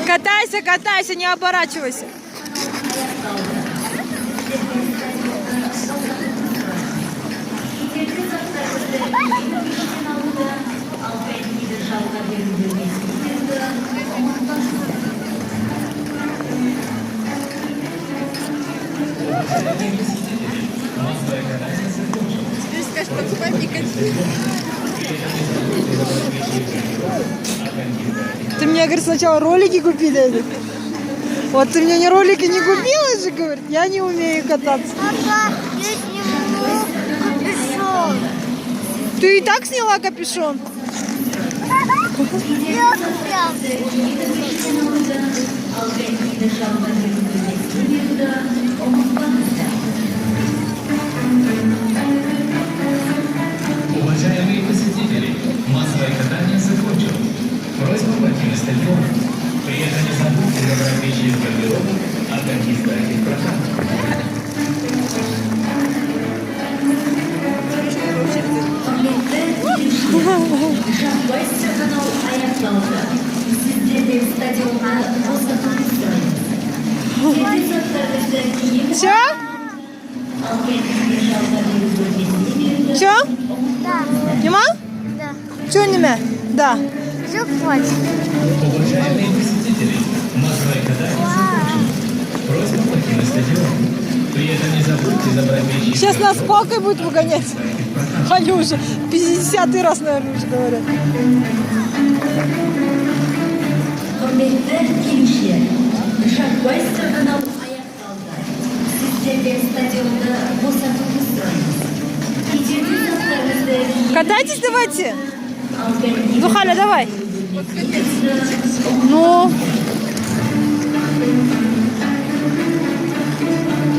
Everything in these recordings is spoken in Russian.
Катайся, катайся, не оборачивайся. Ты мне, говорит, сначала ролики купи, дядя. Вот ты мне не ролики не купила же, говорит, я не умею кататься. Папа, я сниму капюшон. Ты и так сняла капюшон? Я взял. Уважаемые посетители, массовое катание закончилось. Просьба покинуть стадион. При этом не забудьте забрать вещи из гардероба, а коньки ставьте в прокат. Все? Все? Да, Нема? да. Че неме? Да. Все хватит. Уважаемые посетители, массовое катание закончилось. Просьба покинуть стадион. При этом не забудьте забрать вещи из Сейчас нас гардероба, палкой будет выгонять. ставьте в прокат. Они уже 50-й раз, наверное, уже говорят. Құрметті келушілер, Шахбай сырғанау аяқталды. Сіздерден стадионды босатуды сұраймыз. Кедергі заттарыңызды киіп Катайтесь давайте. ал коньки Зухаля, давай. Ну,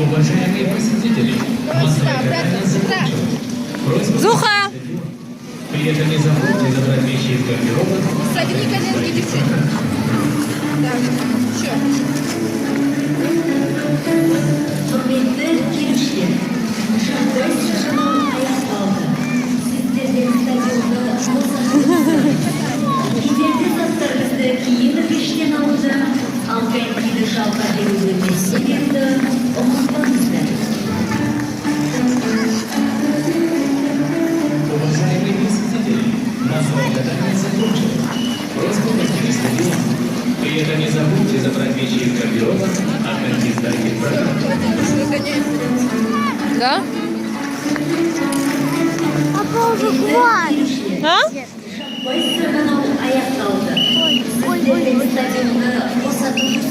Уважаемые посетители, массовое катание закончилось. Просьба Зуха. при этом не забудьте забрать вещи из гардероба. Құрметті келушілер, Шахбай сырғанау аяқталды. Сіздерден стадионды босатуды сұраймыз. Кедергі заттарыңызды киім пештен алуды, ал конькиді жалға беруді емес себебді ұмытпаңыздар. Уважаемые посетители, массовое катание закончилось. Просьба покинуть стадион. При этом не забудьте забрать вещи из гардероба, а коньки ставьте в прокат. Да? Папа уже хватит. А? Шахбай сырғанау аяқталды. Ой, ой, ой. Сіздерден стадионды босатуды